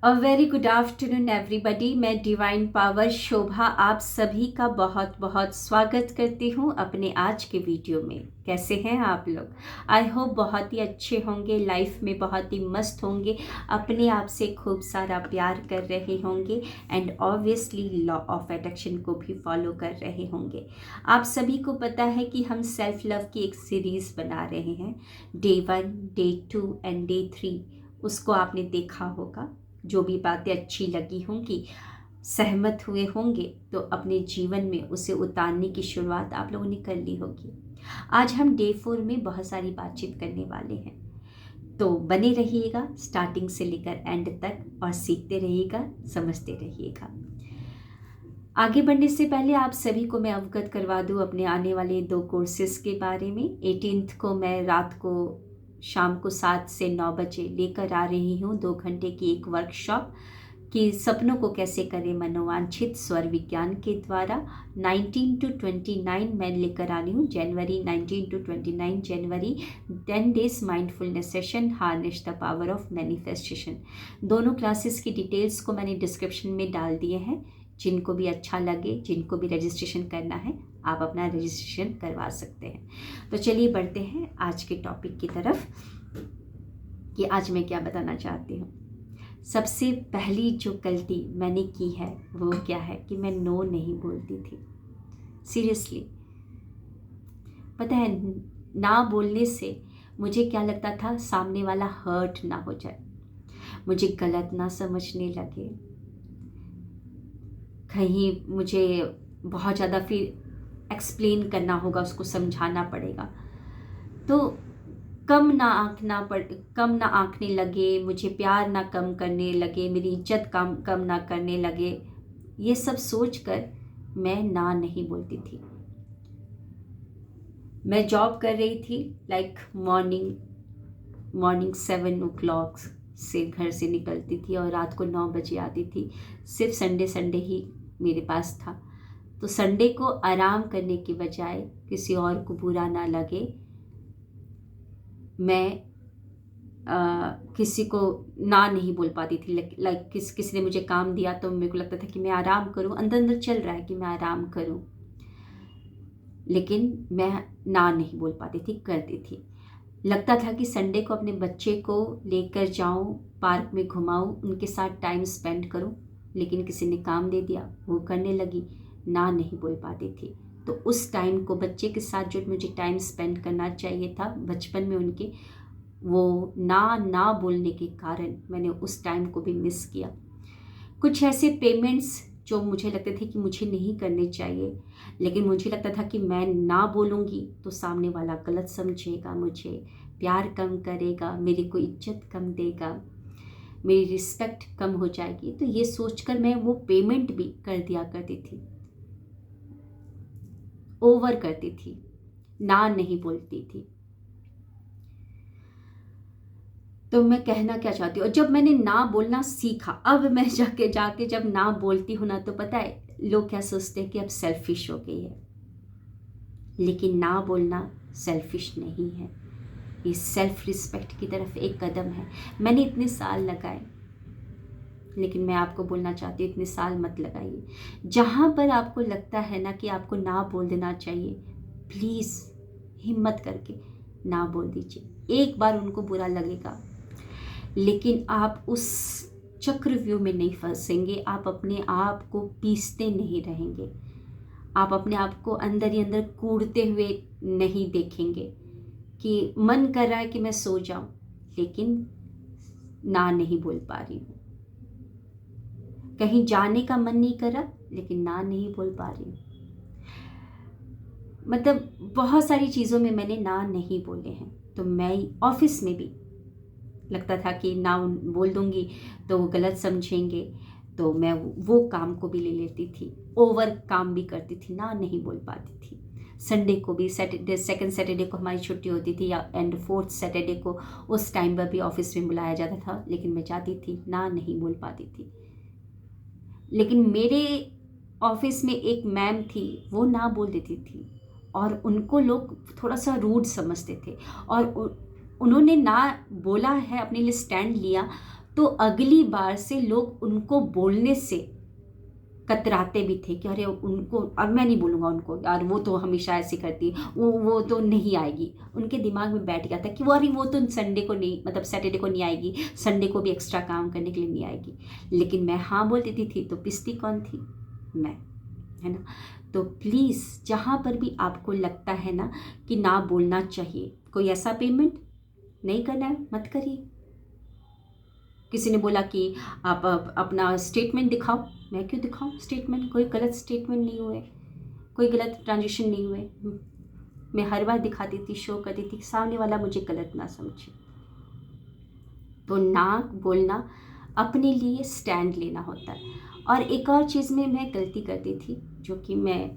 A very good afternoon everybody. मैं divine power शोभा आप सभी का बहुत बहुत स्वागत करती हूँ अपने आज के वीडियो में। कैसे हैं आप लोग? आई होप बहुत ही अच्छे होंगे, लाइफ में बहुत ही मस्त होंगे, अपने आप से खूब सारा प्यार कर रहे होंगे and obviously law of attraction को भी फॉलो कर रहे होंगे। आप सभी को पता है कि हम सेल्फ लव की एक सीरीज़ बना रहे हैं। डे 1, डे 2 एंड डे 3 उसको आपने देखा होगा। जो भी बातें अच्छी लगी होंगी, सहमत हुए होंगे, तो अपने जीवन में उसे उतारने की शुरुआत आप लोगों ने कर ली होगी। आज हम डे 4 में बहुत सारी बातचीत करने वाले हैं, तो बने रहिएगा स्टार्टिंग से लेकर एंड तक और सीखते रहिएगा, समझते रहिएगा। आगे बढ़ने से पहले आप सभी को मैं अवगत करवा दूं अपने आने वाले 2 कोर्सेज़ के बारे में। 18th को मैं रात को शाम को 7 से 9 बजे लेकर आ रही हूँ 2 घंटे की एक वर्कशॉप कि सपनों को कैसे करें मनोवांछित स्वर विज्ञान के द्वारा। 19 to 29 मैं लेकर आ रही हूँ जनवरी, 19 to 29 January 10 days mindfulness session, harness the power of manifestation. दोनों क्लासेस की डिटेल्स को मैंने डिस्क्रिप्शन में डाल दिए हैं। जिनको भी अच्छा लगे, जिनको भी रजिस्ट्रेशन करना है, आप अपना रजिस्ट्रेशन करवा सकते हैं। तो चलिए बढ़ते हैं आज के टॉपिक की तरफ कि आज मैं क्या बताना चाहती हूँ। सबसे पहली जो गलती मैंने की है वो क्या है कि मैं नो नहीं बोलती थी। सीरियसली, पता है, ना बोलने से मुझे क्या लगता था, सामने वाला हर्ट ना हो जाए, मुझे गलत ना समझने लगे, कहीं मुझे बहुत ज़्यादा फिर एक्सप्लेन करना होगा, उसको समझाना पड़ेगा, तो कम ना आंकने लगे, मुझे प्यार ना कम करने लगे, मेरी इज्जत कम ना करने लगे। ये सब सोचकर मैं ना नहीं बोलती थी। मैं जॉब कर रही थी, लाइक मॉर्निंग 7 o'clock से घर से निकलती थी और रात को 9 बजे आती थी। सिर्फ संडे ही मेरे पास था। तो संडे को आराम करने की बजाय, किसी और को बुरा ना लगे, मैं किसी को ना नहीं बोल पाती थी। लाइक किसी ने मुझे काम दिया तो मेरे को लगता था कि मैं आराम करूं, अंदर चल रहा है कि मैं आराम करूं, लेकिन मैं ना नहीं बोल पाती थी, करती थी। लगता था कि संडे को अपने बच्चे को लेकर जाऊं, पार्क में घुमाऊं, उनके साथ टाइम स्पेंड करूं, लेकिन किसी ने काम दे दिया, वो करने लगी, ना नहीं बोल पाती थी। तो उस टाइम को बच्चे के साथ जो मुझे टाइम स्पेंड करना चाहिए था बचपन में उनके, वो ना बोलने के कारण मैंने उस टाइम को भी मिस किया। कुछ ऐसे पेमेंट्स जो मुझे लगते थे कि मुझे नहीं करने चाहिए, लेकिन मुझे लगता था कि मैं ना बोलूँगी तो सामने वाला गलत समझेगा, मुझे प्यार कम करेगा, मेरी को इज्जत कम देगा, मेरी रिस्पेक्ट कम हो जाएगी। तो ये सोचकर मैं वो पेमेंट भी कर दिया करती थी, ओवर करती थी, ना नहीं बोलती थी। तो मैं कहना क्या चाहती हूँ, जब मैंने ना बोलना सीखा, अब मैं जाके जब ना बोलती हूँ ना, तो पता है लोग क्या सोचते हैं कि अब सेल्फिश हो गई है। लेकिन ना बोलना सेल्फिश नहीं है, ये सेल्फ रिस्पेक्ट की तरफ एक कदम है। मैंने इतने साल लगाए, लेकिन मैं आपको बोलना चाहती हूँ इतने साल मत लगाइए। जहाँ पर आपको लगता है ना कि आपको ना बोल देना चाहिए, प्लीज़ हिम्मत करके ना बोल दीजिए। एक बार उनको बुरा लगेगा, लेकिन आप उस चक्रव्यूह में नहीं फंसेंगे, आप अपने आप को पीसते नहीं रहेंगे, आप अपने आप को अंदर ही अंदर कूड़ते हुए नहीं देखेंगे कि मन कर रहा है कि मैं सो जाऊं, लेकिन ना नहीं बोल पा रही हूँ, कहीं जाने का मन नहीं कर रहा, लेकिन ना नहीं बोल पा रही हूँ। मतलब बहुत सारी चीज़ों में मैंने ना नहीं बोले हैं। तो मैं ऑफिस में भी लगता था कि ना बोल दूंगी तो वो गलत समझेंगे, तो मैं वो काम को भी ले लेती थी, ओवर काम भी करती थी, ना नहीं बोल पाती थी। संडे को भी, सेकंड सैटरडे को हमारी छुट्टी होती थी, या एंड 4th सैटरडे को, उस टाइम पर भी ऑफिस में बुलाया जाता था, लेकिन मैं जाती थी, ना नहीं बोल पाती थी। लेकिन मेरे ऑफिस में एक मैम थी, वो ना बोल देती थी और उनको लोग थोड़ा सा रूड समझते थे, और उन्होंने ना बोला है, अपने लिए स्टैंड लिया, तो अगली बार से लोग उनको बोलने से कतराते भी थे कि अरे उनको, अब मैं नहीं बोलूँगा उनको, यार वो तो हमेशा ऐसे करती है, वो तो नहीं आएगी। उनके दिमाग में बैठ गया था कि वो, अरे वो तो संडे को नहीं, मतलब सैटरडे को नहीं आएगी, संडे को भी एक्स्ट्रा काम करने के लिए नहीं आएगी। लेकिन मैं हाँ बोल देती थी तो पिसती कौन थी? मैं, है ना। तो प्लीज़ जहाँ पर भी आपको लगता है ना कि ना बोलना चाहिए, कोई ऐसा पेमेंट नहीं करना है, मत करिए। किसी ने बोला कि आप अपना स्टेटमेंट दिखाओ, मैं क्यों दिखाऊं स्टेटमेंट? कोई गलत स्टेटमेंट नहीं हुए, कोई गलत ट्रांजेक्शन नहीं हुए। मैं हर बार दिखाती थी, शो करती थी, सामने वाला मुझे गलत ना समझे। तो ना बोलना, अपने लिए स्टैंड लेना होता है। और एक और चीज़ में मैं गलती करती थी, जो कि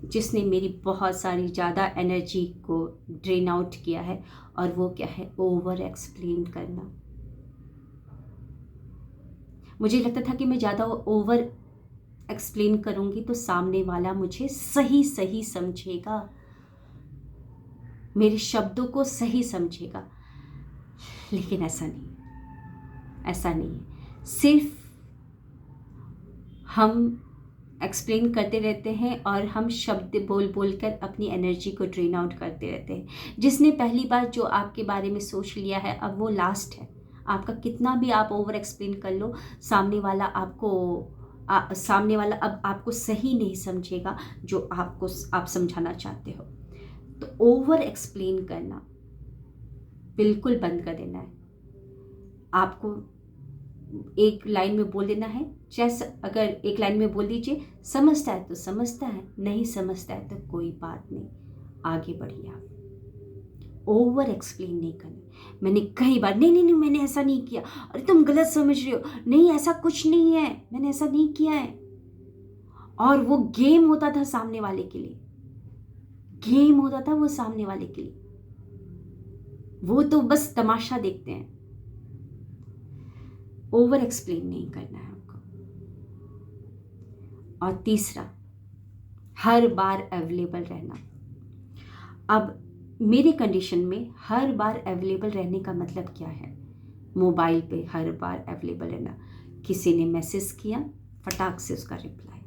जिसने मेरी बहुत सारी ज़्यादा एनर्जी को ड्रेन आउट किया है, और वो क्या है? ओवर एक्सप्लेन करना। मुझे लगता था कि मैं ज़्यादा ओवर एक्सप्लेन करूँगी तो सामने वाला मुझे सही सही समझेगा, मेरे शब्दों को सही समझेगा। लेकिन ऐसा नहीं, ऐसा नहीं है। सिर्फ हम एक्सप्लेन करते रहते हैं और हम शब्द बोल बोल कर अपनी एनर्जी को ड्रेन आउट करते रहते हैं। जिसने पहली बार जो आपके बारे में सोच लिया है, अब वो लास्ट है। आपका कितना भी आप ओवर एक्सप्लेन कर लो, सामने वाला अब आपको सही नहीं समझेगा जो आप समझाना चाहते हो। तो ओवर एक्सप्लेन करना बिल्कुल बंद कर देना है। आपको एक लाइन में बोल देना है, जैसे अगर एक लाइन में बोल दीजिए, समझता है तो समझता है, नहीं समझता है तो कोई बात नहीं, आगे बढ़िए आप। ओवर एक्सप्लेन नहीं करना। मैंने कई बार, नहीं नहीं नहीं मैंने ऐसा नहीं किया, अरे तुम गलत समझ रहे हो, नहीं ऐसा कुछ नहीं है, मैंने ऐसा नहीं किया है। और वो गेम होता था सामने वाले के लिए, गेम होता था वो सामने वाले के लिए, वो तो बस तमाशा देखते हैं। ओवर एक्सप्लेन नहीं करना है आपको। और तीसरा, हर बार अवेलेबल रहना। अब मेरे कंडीशन में हर बार अवेलेबल रहने का मतलब क्या है? मोबाइल पे हर बार अवेलेबल रहना। किसी ने मैसेज किया, फटाक से उसका रिप्लाई।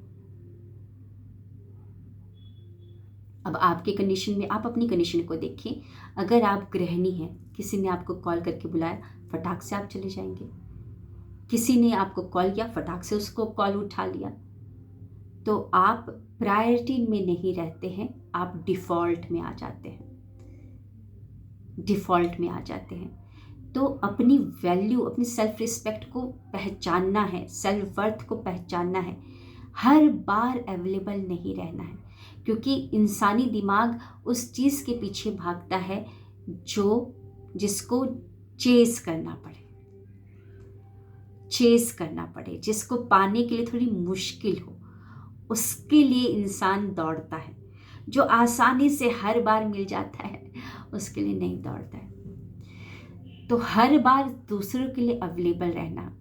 अब आपके कंडीशन में, आप अपनी कंडीशन को देखें। अगर आप गृहिणी हैं, किसी ने आपको कॉल करके बुलाया, फटाक से आप चले जाएंगे। किसी ने आपको कॉल किया, फटाक से उसको कॉल उठा लिया। तो आप प्रायोरिटी में नहीं रहते हैं, आप डिफ़ॉल्ट में आ जाते हैं, डिफ़ॉल्ट में आ जाते हैं। तो अपनी वैल्यू, अपनी सेल्फ रिस्पेक्ट को पहचानना है, सेल्फ वर्थ को पहचानना है। हर बार अवेलेबल नहीं रहना है, क्योंकि इंसानी दिमाग उस चीज़ के पीछे भागता है जिसको चेस करना पड़े, जिसको पाने के लिए थोड़ी मुश्किल हो, उसके लिए इंसान दौड़ता है। जो आसानी से हर बार मिल जाता है, उसके लिए नहीं दौड़ता है। तो हर बार दूसरों के लिए अवेलेबल रहना।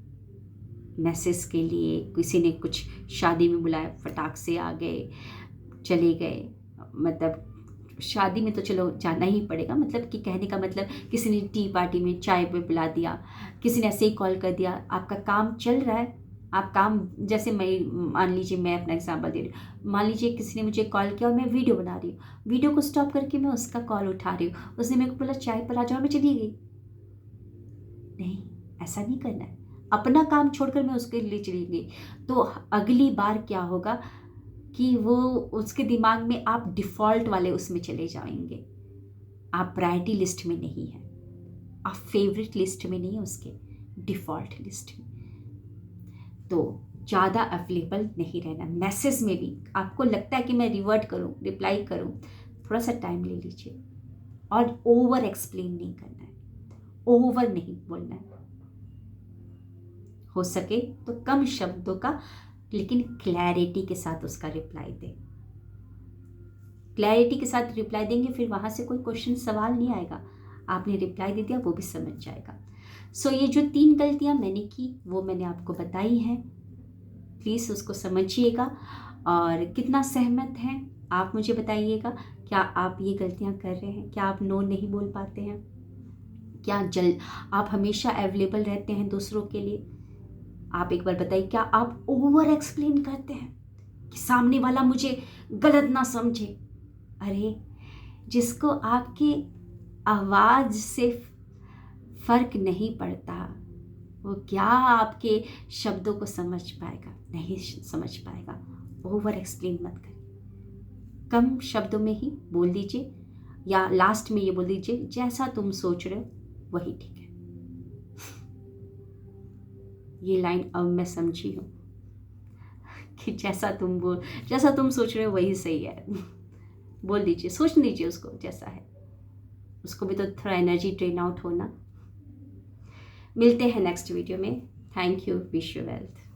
मैसेज के लिए, किसी ने कुछ शादी में बुलाया, फटाक से आ गए, चले गए। मतलब शादी में तो चलो जाना ही पड़ेगा, मतलब कि कहने का मतलब, किसी ने टी पार्टी में चाय पे बुला दिया, किसी ने ऐसे ही कॉल कर दिया, आपका काम चल रहा है, आप काम, जैसे मान लीजिए मैं अपना एग्जांपल दे रही हूँ, मान लीजिए किसी ने मुझे कॉल किया और मैं वीडियो बना रही हूँ, वीडियो को स्टॉप करके मैं उसका कॉल उठा रही हूँ, उसने मेरे को बोला चाय पर आ जाओ, मैं चली गई। नहीं, ऐसा नहीं करना है। अपना काम छोड़कर मैं उसके लिए चली गई, तो अगली बार क्या होगा कि वो उसके दिमाग में आप डिफ़ॉल्ट वाले उसमें चले जाएंगे। आप प्रायोरिटी लिस्ट में नहीं है, आप फेवरेट लिस्ट में नहीं है, उसके डिफ़ॉल्ट लिस्ट में। तो ज़्यादा अवेलेबल नहीं रहना। मैसेज में भी आपको लगता है कि मैं रिवर्ट करूं, रिप्लाई करूं, थोड़ा सा टाइम ले लीजिए। और ओवर एक्सप्लेन नहीं करना है, ओवर नहीं बोलना है। हो सके तो कम शब्दों का, लेकिन क्लैरिटी के साथ उसका रिप्लाई दें। क्लैरिटी के साथ रिप्लाई देंगे, फिर वहाँ से कोई क्वेश्चन सवाल नहीं आएगा, आपने रिप्लाई दे दिया, वो भी समझ जाएगा। सो ये जो 3 गलतियाँ मैंने की, वो मैंने आपको बताई हैं। प्लीज़ उसको समझिएगा, और कितना सहमत हैं आप मुझे बताइएगा। क्या आप ये गलतियाँ कर रहे हैं? क्या आप नो नहीं बोल पाते हैं? क्या आप हमेशा अवेलेबल रहते हैं दूसरों के लिए? आप एक बार बताइए, क्या आप ओवर एक्सप्लेन करते हैं कि सामने वाला मुझे गलत ना समझे? अरे, जिसको आपकी आवाज़ से फर्क नहीं पड़ता, वो क्या आपके शब्दों को समझ पाएगा? नहीं समझ पाएगा। ओवर एक्सप्लेन मत करिए, कम शब्दों में ही बोल दीजिए, या लास्ट में ये बोल दीजिए, जैसा तुम सोच रहे हो वही ठीक है। ये लाइन अब मैं समझी हूँ कि जैसा तुम सोच रहे हो वही सही है। बोल दीजिए, सोच लीजिए उसको जैसा है, उसको भी तो थोड़ा एनर्जी ड्रेन आउट होना। मिलते हैं नेक्स्ट वीडियो में। Thank you, wish you wealth.